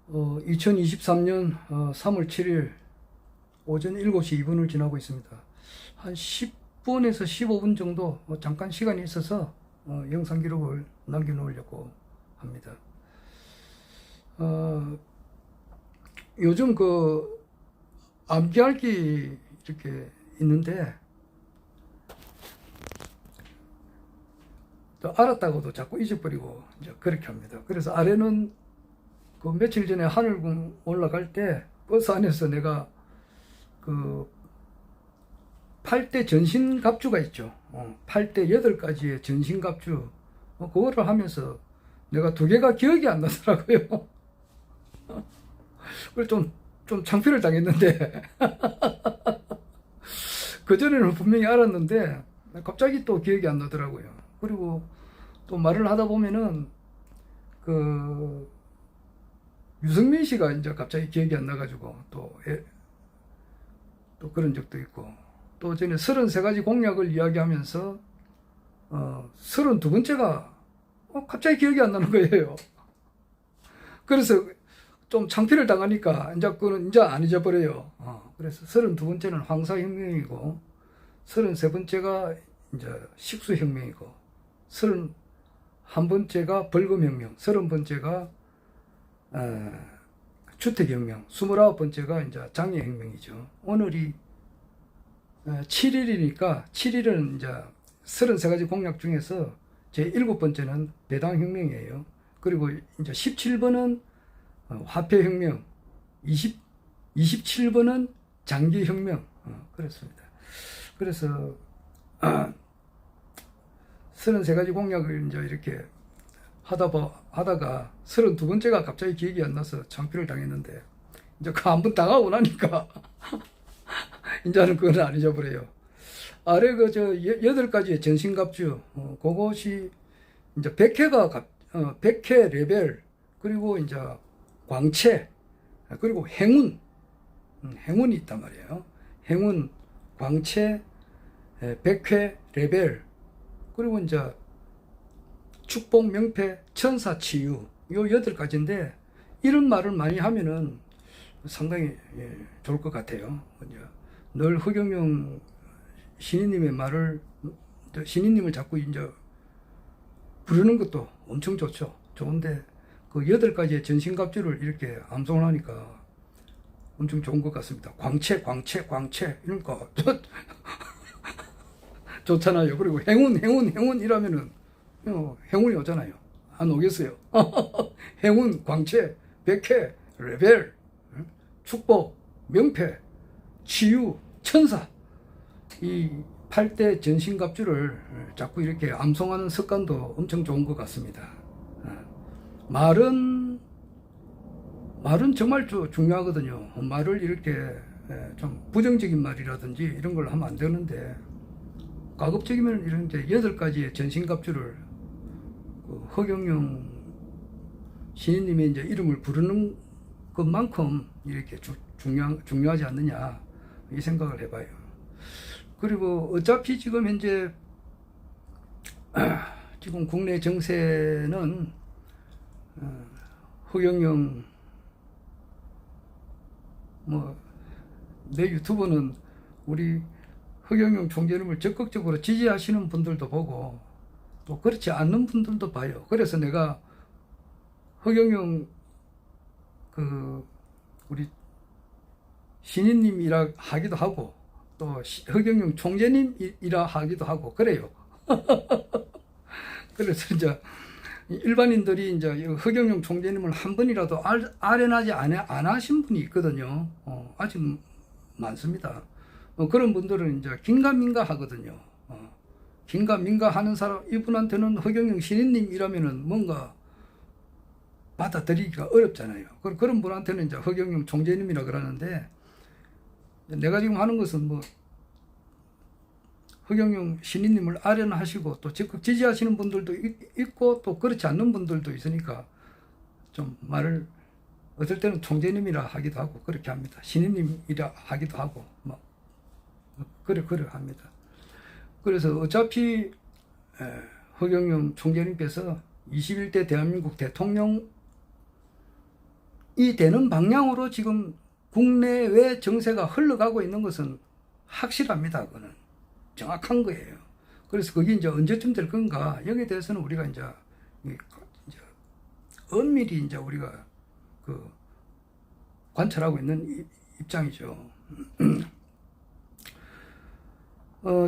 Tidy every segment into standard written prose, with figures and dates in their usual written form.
2023년 3월 7일 오전 7시 2분을 지나고 있습니다. 한 10분에서 15분 정도 잠깐 시간이 있어서 영상 기록을 남겨놓으려고 합니다. 요즘 암기알기 이렇게 있는데 또 알았다고도 자꾸 잊어버리고 이제 그렇게 합니다. 그래서 아래는 며칠 전에 하늘궁 올라갈 때 버스 안에서 내가 8대 전신갑주가 있죠. 8대 8가지의 전신갑주. 그거를 하면서 내가 2개가 기억이 안 나더라고요. 그래서 좀 창피를 당했는데, 그전에는 분명히 알았는데, 갑자기 또 기억이 안 나더라고요. 그리고 또 말을 하다 보면은, 유승민 씨가 이제 갑자기 기억이 안 나가지고 또 그런 적도 있고, 또 전에 33가지 공약을 이야기하면서 32번째가 갑자기 기억이 안 나는 거예요. 그래서 좀 창피를 당하니까 이제 그거는 이제 안 잊어버려요. 그래서 32번째는 황사혁명이고, 33번째가 이제 식수혁명이고, 31번째가 벌금혁명, 30번째가 주택혁명, 29번째가 이제 장애혁명이죠. 오늘이 7일이니까 7일은 이제 33가지 공약 중에서 제 7번째는 배당혁명이에요. 그리고 이제 17번은 화폐혁명, 27번은 장기혁명, 그렇습니다. 그래서 33가지 공약을 이제 이렇게 하다가 32번째가 갑자기 기억이 안 나서 창피를 당했는데, 이제 그 한 번 당하고 나니까 이제는 그건 안 잊어버려요. 아래 8가지의 전신갑주, 그것이 이제 100회 레벨, 그리고 이제 광채, 그리고 행운이 있단 말이에요. 행운, 광채, 100회 레벨, 그리고 이제 축복, 명패, 천사, 치유, 요 8가지인데, 이런 말을 많이 하면은 상당히 좋을 것 같아요. 늘 허경영 신인님의 말을, 신인님을 자꾸 이제 부르는 것도 엄청 좋은데, 그 8가지의 전신갑주를 이렇게 암송을 하니까 엄청 좋은 것 같습니다. 광채, 이런 거 좋잖아요. 그리고 행운 이라면은 행운이 오잖아요. 안 오겠어요? 행운, 광채, 100회, 레벨, 축복, 명패, 치유, 천사, 이 8대 전신갑주를 자꾸 이렇게 암송하는 습관도 엄청 좋은 것 같습니다. 말은 정말 중요하거든요. 말을 이렇게 좀 부정적인 말이라든지 이런 걸 하면 안 되는데, 가급적이면 이런 이제 8가지의 전신갑주를 허경영 신인님의 이제 이름을 부르는 것만큼 이렇게 중요하지 않느냐, 이 생각을 해봐요. 그리고 어차피 지금 현재 지금 국내 정세는 허경영 내 유튜브는 우리 허경영 총재님을 적극적으로 지지하시는 분들도 보고, 또 그렇지 않는 분들도 봐요. 그래서 내가 허경영 우리 신인님이라 하기도 하고, 또 허경영 총재님이라 하기도 하고 그래요. 그래서 이제 일반인들이 이제 허경영 총재님을 한 번이라도 아련하지 안 하신 분이 있거든요. 아직 많습니다. 그런 분들은 이제 긴가민가 하거든요. 긴가민가 하는 사람, 이분한테는 허경영 신인님이라면은 뭔가 받아들이기가 어렵잖아요. 그런 분한테는 이제 허경영 총재님이라 그러는데, 내가 지금 하는 것은 허경영 신인님을 아련하시고 또 적극 지지하시는 분들도 있고, 또 그렇지 않는 분들도 있으니까 좀 말을 어떨 때는 총재님이라 하기도 하고 그렇게 합니다. 신인님이라 하기도 하고 그래 합니다. 그래서 어차피 허경영 총재님께서 21대 대한민국 대통령 이 되는 방향으로 지금 국내외 정세가 흘러가고 있는 것은 확실합니다. 그거는 정확한 거예요. 그래서 그게 이제 언제쯤 될 건가 여기에 대해서는 우리가 이제 엄밀히 이제 우리가 그 관찰하고 있는 입장이죠.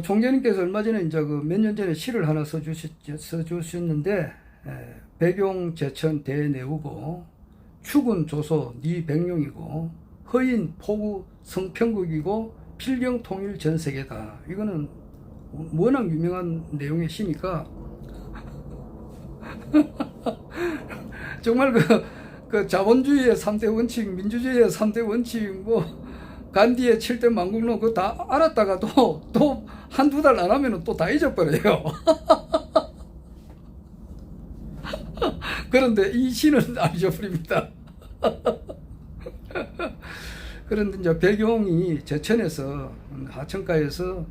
총재님께서 얼마 전에 이제 그 몇 년 전에 시를 하나 써주셨는데, 백용 제천 대내우고, 축은 조소 네 백룡이고, 허인 포구 성평국이고, 필경 통일 전 세계다. 이거는 워낙 유명한 내용의 시니까, 정말 그 자본주의의 3대 원칙, 민주주의의 3대 원칙, 간디의 7대 만국론 그거 다 알았다가도 또 한두 달 안 하면 또 다 잊어버려요. 그런데 이 시는 안 잊어버립니다. 그런데 이제 백용이 제천에서, 하천가에서,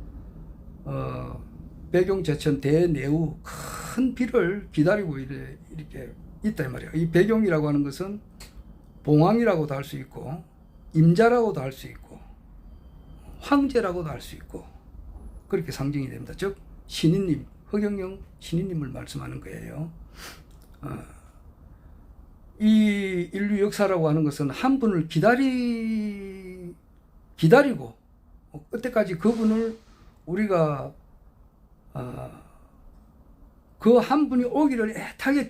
백용 제천 대내우 큰 비를 기다리고 이렇게 있다 이 말이에요. 이 백용이라고 하는 것은 봉황이라고도 할 수 있고, 임자라고도 할 수 있고, 황제라고도 할 수 있고, 그렇게 상징이 됩니다. 즉 신인님, 허경영 신인님을 말씀하는 거예요. 이 인류 역사라고 하는 것은 한 분을 기다리고 그때까지 그분을 우리가 그 한 분이 오기를 애타게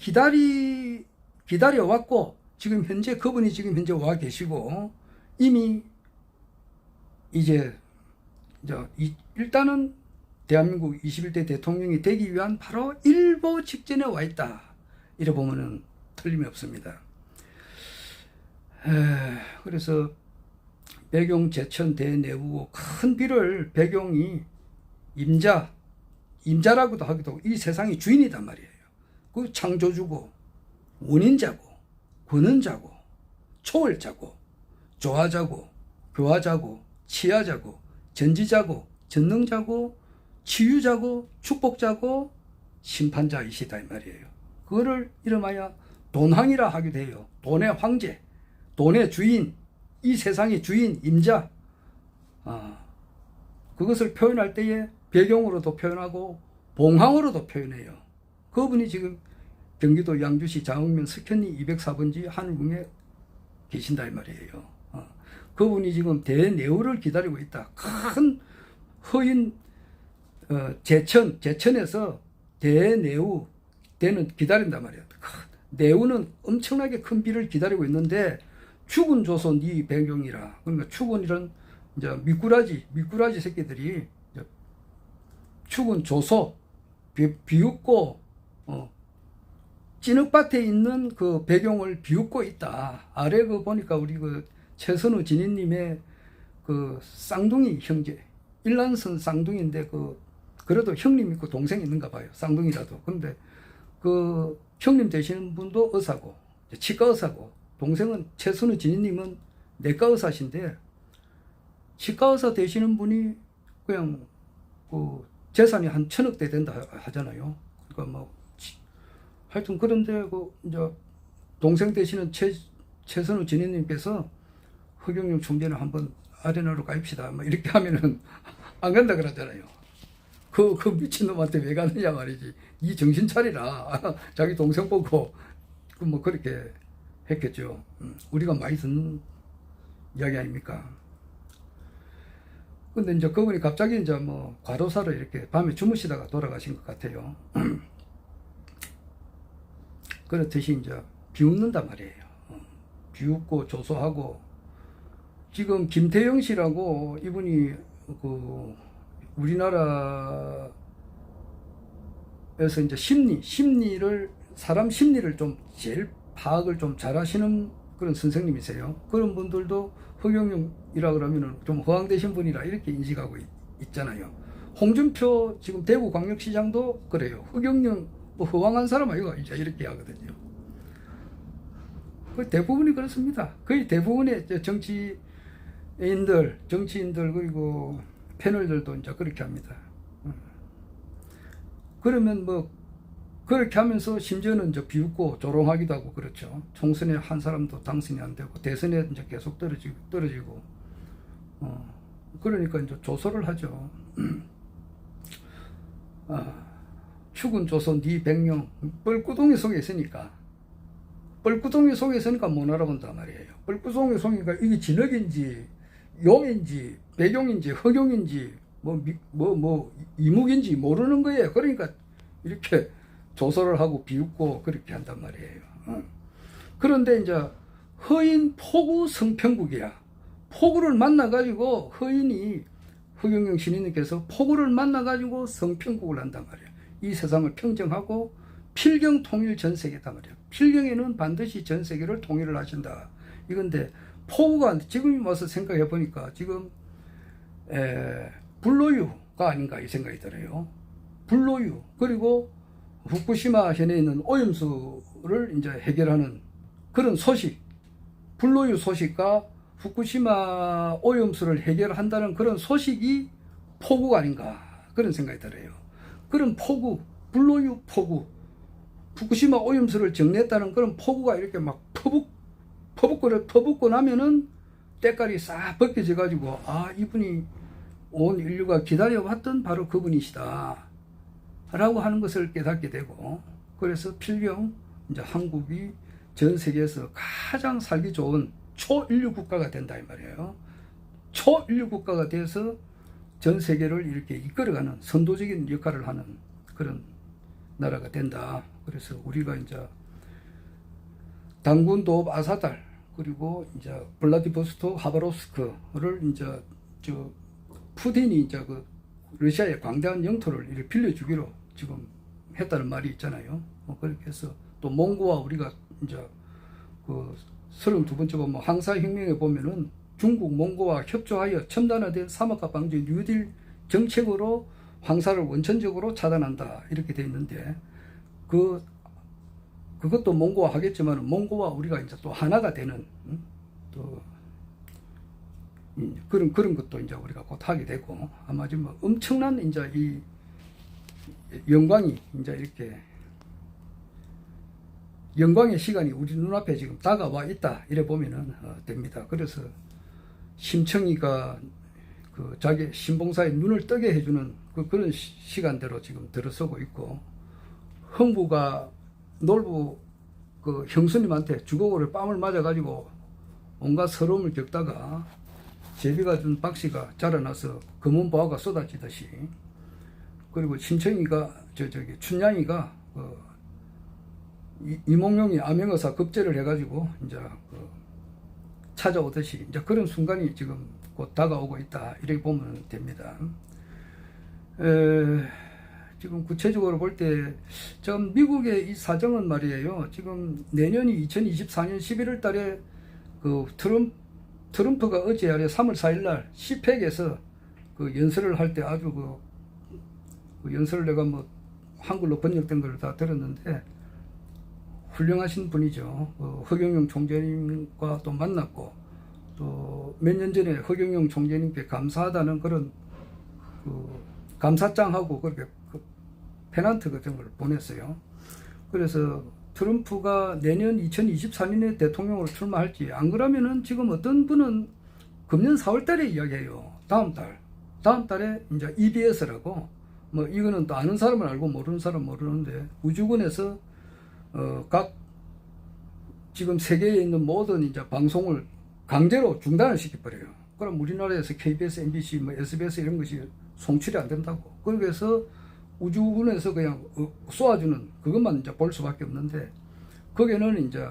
기다려왔고, 지금 현재 그분이 지금 현재 와 계시고, 이미 이제 일단은 대한민국 21대 대통령이 되기 위한 바로 일보 직전에 와 있다. 이래 보면은 틀림이 없습니다. 그래서 백용 제천 대내우고 큰 비를 백용이 임자라고도 하기도 하고, 이 세상의 주인이단 말이에요. 그 창조주고, 원인자고, 권은자고, 초월자고, 조화자고, 교화자고, 치하자고, 전지자고, 전능자고, 치유자고, 축복자고, 심판자이시다 이 말이에요. 그거를 이름하여 돈황이라 하기도 해요. 돈의 황제, 돈의 주인, 이 세상의 주인, 임자. 그것을 표현할 때에 배경으로도 표현하고 봉황으로도 표현해요. 그분이 지금 경기도 양주시 장흥면 석현리 204번지 하늘궁에 계신다 이 말이에요. 그분이 지금 대내우를 기다리고 있다. 큰 허인 제천에서 대내우 대는 기다린단 말이야. 내우는 엄청나게 큰 비를 기다리고 있는데, 축은 조소 네 배경이라. 그러니까 축은 이런 이제 미꾸라지 새끼들이 축은 조소 비웃고 찐흙밭에 있는 그 배경을 비웃고 있다. 아래 그 보니까 우리 그 최선우 진인님의 그 쌍둥이 형제, 일란선 쌍둥이인데 그래도 형님 있고 동생 있는가 봐요. 쌍둥이라도. 근데 그 형님 되시는 분도 의사고, 치과 의사고, 동생은 최선우 진인님은 내과 의사신데, 치과 의사 되시는 분이 그냥 그 재산이 한 1,000억대 된다 하잖아요. 그러니까 하여튼 그런데 이제 동생 되시는 최선우 진인님께서 허경영 총재는 한번 아레나로 가입시다. 이렇게 하면은 안 간다 그러잖아요. 그 미친놈한테 왜 가느냐 말이지. 이 정신 차리라. 자기 동생 보고 그렇게 했겠죠. 우리가 많이 듣는 이야기 아닙니까? 근데 이제 그분이 갑자기 이제 과도사로 이렇게 밤에 주무시다가 돌아가신 것 같아요. 그렇듯이 이제 비웃는단 말이에요. 비웃고 조소하고, 지금 김태영 씨라고 이분이 우리나라에서 이제 심리를, 사람 심리를 좀 제일 파악을 좀 잘하시는 그런 선생님이세요. 그런 분들도 허경영이라 그러면은 좀 허황되신 분이라 이렇게 인식하고 있잖아요. 홍준표 지금 대구광역시장도 그래요. 허경영 허황한 사람 아이가 이제 이렇게 하거든요. 거의 대부분이 그렇습니다. 거의 대부분의 정치인들 그리고 패널들도 이제 그렇게 합니다. 그러면 그렇게 하면서 심지어는 이제 비웃고 조롱하기도 하고 그렇죠. 총선에 한 사람도 당선이 안 되고 대선에 이제 계속 떨어지고 그러니까 이제 조소를 하죠. 죽은 조선 네 백령 뻘구덩이 속에 있으니까 뻘구덩이 속에 있으니까 못 알아본단 말이에요. 뻘구덩이 속이니까 이게 진흙인지 용인지 백용인지 흑용인지 뭐 이묵인지 모르는 거예요. 그러니까 이렇게 조소를 하고 비웃고 그렇게 한단 말이에요. 그런데 이제 허인 포구 성평국이야. 포구를 만나가지고 허인이 허경영 신인님께서 포구를 만나가지고 성평국을 한단 말이야. 이 세상을 평정하고 필경 통일 전 세계단 말이야. 필경에는 반드시 전 세계를 통일을 하신다. 이건데 포구가 지금 와서 생각해 보니까 지금 불로유가 아닌가 이 생각이 들어요. 불로유 그리고 후쿠시마 현에 있는 오염수를 이제 해결하는 그런 소식, 불로유 소식과 후쿠시마 오염수를 해결한다는 그런 소식이 포구가 아닌가 그런 생각이 들어요. 그런 포구, 불로유 포구, 후쿠시마 오염수를 정리했다는 그런 포구가 이렇게 막 퍼붓고 나면은 때깔이 싹 벗겨져 가지고 이분이 온 인류가 기다려왔던 바로 그분이시다 라고 하는 것을 깨닫게 되고, 그래서 필경 이제 한국이 전 세계에서 가장 살기 좋은 초인류 국가가 된다 이 말이에요. 초인류 국가가 돼서 전 세계를 이렇게 이끌어가는 선도적인 역할을 하는 그런 나라가 된다. 그래서 우리가 이제 단군 도읍 아사달 그리고 이제 블라디보스토크 하바롭스크를 이제 푸틴이 이제 그 러시아의 광대한 영토를 이렇게 빌려주기로 지금 했다는 말이 있잖아요. 그렇게 해서 또 몽고와 우리가 이제 그 32번째 보면 항사혁명에 보면은 중국 몽고와 협조하여 첨단화된 사막화 방지 뉴딜 정책으로 황사를 원천적으로 차단한다 이렇게 돼 있는데 그것도 몽고와 하겠지만 몽고와 우리가 이제 또 하나가 되는 또 그런 것도 이제 우리가 곧 하게 되고 아마 지금 엄청난 이제 이 영광이 이제 이렇게 영광의 시간이 우리 눈앞에 지금 다가와 있다 이래 보면은 됩니다. 그래서 심청이가 그 자기 신봉사의 눈을 뜨게 해주는 그런 시간대로 지금 들어서고 있고, 흥부가 놀부 그 형수님한테 주걱으로 뺨을 맞아가지고 온갖 서러움을 겪다가 제비가 준 박씨가 자라나서 검은 보화가 쏟아지듯이, 그리고 심청이가 춘향이가 이몽룡이 암행어사 급제를 해가지고 이제 찾아오듯이 이제 그런 순간이 지금 곧 다가오고 있다 이렇게 보면 됩니다. 지금 구체적으로 볼 때 지금 미국의 이 사정은 말이에요. 지금 내년이 2024년 11월 달에 그 트럼프가 어제 아래 3월 4일 날 시펙에서 그 연설을 할 때 아주 그 연설을 내가 뭐 한글로 번역된 걸 다 들었는데 훌륭하신 분이죠. 허경영 총재님과 또 만났고 또 몇 년 전에 허경영 총재님께 감사하다는 그런 그 감사장하고 그렇게 페넌트 같은 걸 보냈어요. 그래서 트럼프가 내년 2024년에 대통령으로 출마할지, 안 그러면은 지금 어떤 분은 금년 4월 달에 이야기해요. 다음 달에 이제 EBS라고, 뭐 이거는 또 아는 사람은 알고 모르는 사람은 모르는데, 우주군에서 각 지금 세계에 있는 모든 이제 방송을 강제로 중단을 시켜버려요. 그럼 우리나라에서 KBS, MBC, 뭐 SBS 이런 것이 송출이 안 된다고. 그래서 우주군에서 그냥 쏘아주는 그것만 이제 볼 수밖에 없는데, 거기는 이제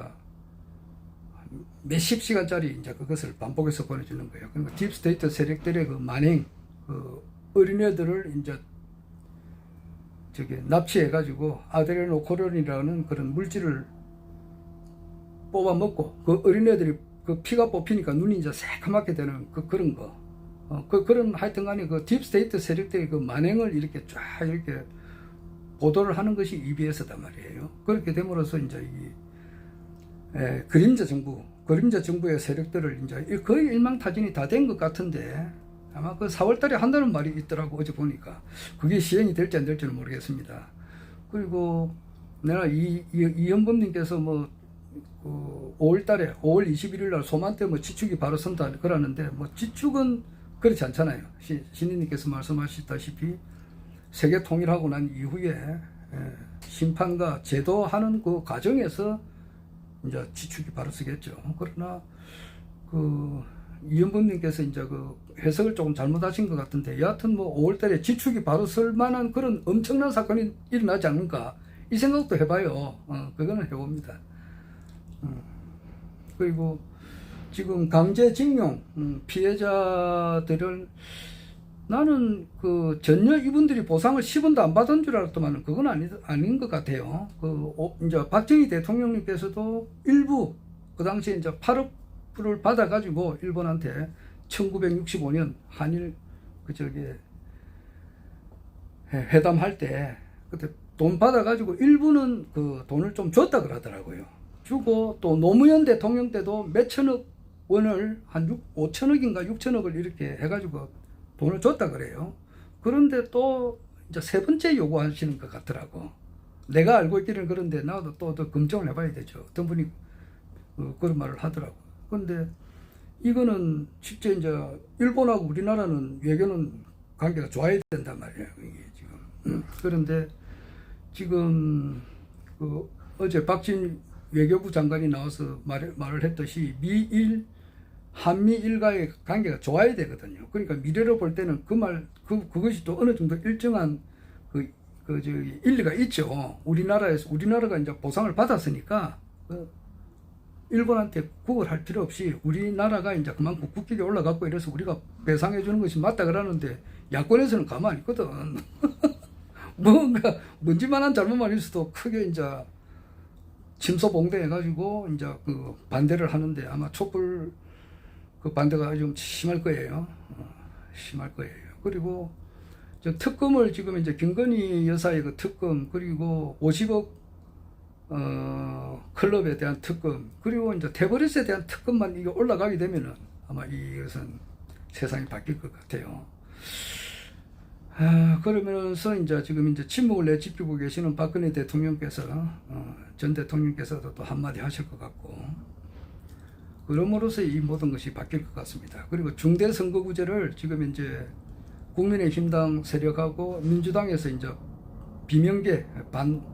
몇십 시간짜리 이제 그것을 반복해서 보내주는 거예요. 그러니까 딥스테이트 세력들의 그 만행, 그 어린애들을 이제 납치해가지고 아데레노코론이라는 그런 물질을 뽑아 먹고 그 어린애들이 그 피가 뽑히니까 눈이 이제 새카맣게 되는 그런 거. 그런 하여튼 간에 그 딥스테이트 세력들의 그 만행을 이렇게 쫙 이렇게 보도를 하는 것이 EBS단 말이에요. 그렇게 됨으로써 이제 그림자 정부의 세력들을 이제 거의 일망타진이 다 된 것 같은데, 아마 그 4월 달에 한다는 말이 있더라고, 어제 보니까. 그게 시행이 될지 안 될지는 모르겠습니다. 그리고 내가 이현범님께서 뭐 5월달에 5월 21일날 소만 때 뭐 지축이 바로 선다 그러는데 뭐 지축은 그렇지 않잖아요. 신인님께서 말씀하셨다시피 세계 통일하고 난 이후에 심판과 제도하는 그 과정에서 이제 지축이 바로 서겠죠. 그러나 그 이현범님께서 이제 그 해석을 조금 잘못하신 것 같은데 여하튼 뭐 5월달에 지축이 바로 설 만한 그런 엄청난 사건이 일어나지 않는가 이 생각도 해봐요. 그거는 해봅니다. 그리고 지금 강제징용 피해자들을 나는 그 전혀 이분들이 보상을 10원도 안 받은 줄 알았더만 그건 아닌 것 같아요. 이제 박정희 대통령님께서도 일부 그 당시에 이제 8억불을 받아가지고 일본한테 1965년 한일 회담할 때 그때 돈 받아가지고 일부는 그 돈을 좀 줬다 그러더라고요. 주고 또 노무현 대통령 때도 몇천억 원을 한 5천억인가 6천억을 이렇게 해가지고 돈을 줬다 그래요. 그런데 또 이제 세 번째 요구하시는 것 같더라고. 내가 알고 있기는 그런데 나도 또 검증을 해봐야 되죠. 어떤 분이 그런 말을 하더라고. 그런데 이거는 실제 이제 일본하고 우리나라는 외교는 관계가 좋아야 된단 말이에요. 이게 지금. 그런데 지금 어제 박진 외교부 장관이 나와서 말을 했듯이 미일 한미일과의 관계가 좋아야 되거든요. 그러니까 미래로 볼 때는 그것이 또 어느 정도 일정한 일리가 있죠. 우리나라가 이제 보상을 받았으니까 일본한테 구걸할 필요 없이 우리나라가 이제 그만큼 국격이 올라갔고 이래서 우리가 배상해 주는 것이 맞다 그러는데 야권에서는 가만히 있거든. 뭔가 먼지만한 잘못만 있어도 크게 이제 침소봉대해가지고 이제 그 반대를 하는데 아마 촛불 그 반대가 좀 심할 거예요. 심할 거예요. 그리고 저 특검을 지금 이제 김건희 여사의 그 특검 그리고 50억 클럽에 대한 특검 그리고 이제 테버리스에 대한 특검만 이게 올라가게 되면은 아마 이것은 세상이 바뀔 것 같아요. 그러면서 이제 지금 이제 침묵을 내지키고 계시는 박근혜 대통령께서 전 대통령께서도 또 한마디 하실 것 같고 그럼으로써 이 모든 것이 바뀔 것 같습니다. 그리고 중대선거구제를 지금 이제 국민의힘당 세력하고 민주당에서 이제 비명계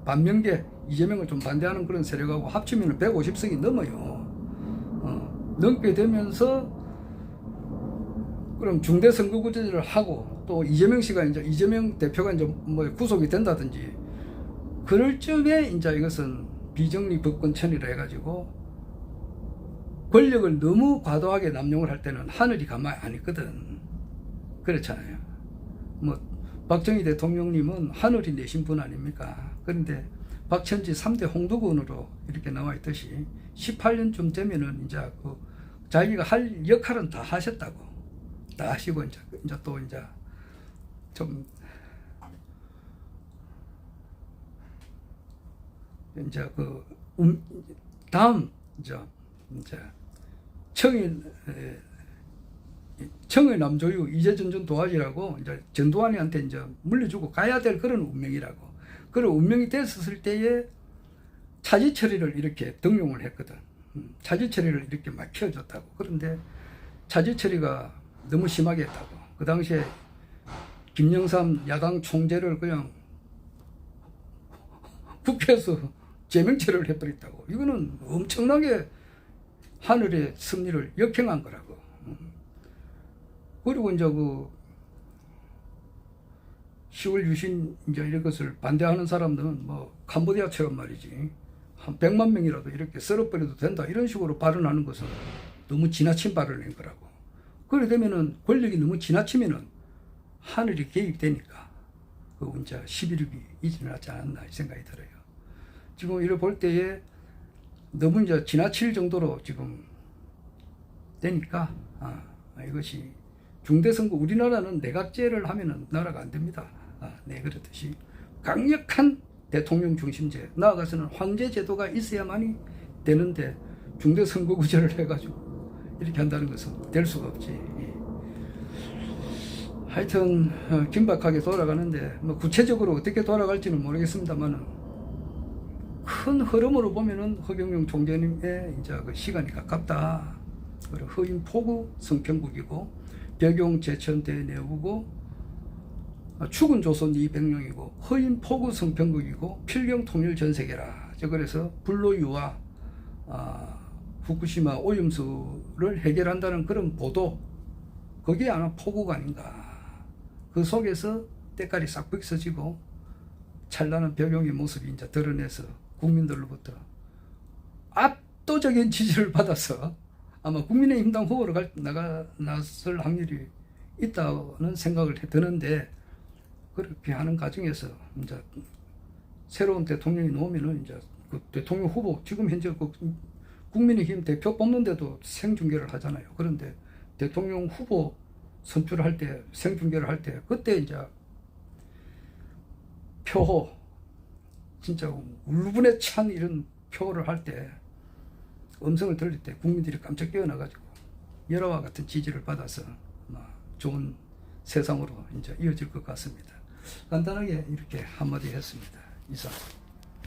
반명계 이재명을 좀 반대하는 그런 세력하고 합치면 150석이 넘어요. 넘게 되면서 그럼 중대선거구제를 하고 또 이재명 대표가 이제 뭐 구속이 된다든지 그럴 쯤에 이제 이것은 비정리 법권천이라 해가지고 권력을 너무 과도하게 남용을 할 때는 하늘이 가만히 안 있거든. 그렇잖아요. 뭐 박정희 대통령님은 하늘이 내신 분 아닙니까? 그런데 박천지 3대 홍두군으로 이렇게 나와 있듯이 18년쯤 되면은 이제 자기가 할 역할은 다 하셨다고. 다 하시고 이제 또 이제 좀 이제 다음 이제 청의 남조유 이재전 도화지라고 이제 전두환이한테 이제 물려주고 가야 될 그런 운명이라고. 그런 운명이 됐었을 때에 차지 처리를 이렇게 등용을 했거든. 차지 처리를 이렇게 막 키워줬다고. 그런데 차지 처리가 너무 심하게 했다고. 그 당시에 김영삼 야당 총재를 그냥 국회에서 제명처리를 해버렸다고. 이거는 엄청나게 하늘의 섭리를 역행한 거라고. 그리고 이제 10월 유신 이제 이런 것을 반대하는 사람들은 뭐 캄보디아처럼 말이지 한 100만 명이라도 이렇게 썰어버려도 된다 이런 식으로 발언하는 것은 너무 지나친 발언인 거라고. 그래 되면은 권력이 너무 지나치면은 하늘이 개입되니까 이제 11일이 일어나지 않았나 이 생각이 들어요. 지금 이를 볼 때에 너무 이제 지나칠 정도로 지금 되니까 이것이 중대선거 우리나라는 내각제를 하면은 나라가 안 됩니다. 네 그렇듯이 강력한 대통령 중심제 나아가서는 황제 제도가 있어야만이 되는데 중대선거구제를 해가지고 이렇게 한다는 것은 될 수가 없지. 하여튼 긴박하게 돌아가는데 뭐 구체적으로 어떻게 돌아갈지는 모르겠습니다만은 큰 흐름으로 보면은 허경영 총재님의 이제 그 시간이 가깝다. 그리고 허인 포구 성평국이고 벽용 제천 대내후고 죽은 조선 200명이고 허인 포구 성평국이고 필경 통일 전 세계라. 그래서 불로유와 후쿠시마 오염수를 해결한다는 그런 보도, 그게 아마 포구가 아닌가. 그 속에서 때깔이 싹 벗어지고 찬란한 벽용의 모습이 이제 드러내서 국민들로부터 압도적인 지지를 받아서 아마 국민의힘당 후보로 나설 확률이 있다는 생각을 드는데, 그렇게 하는 과정에서 이제 새로운 대통령이 나오면은 이제 그 대통령 후보, 지금 현재 그 국민의힘 대표 뽑는데도 생중계를 하잖아요. 그런데 대통령 후보 선출할 때, 생중계를 할 때, 그때 이제 표호, 진짜 울분에 찬 이런 표를 할 때, 음성을 들릴 때 국민들이 깜짝 깨어나가지고 열화와 같은 지지를 받아서 좋은 세상으로 이제 이어질 것 같습니다. 간단하게 이렇게 한마디 했습니다. 이상.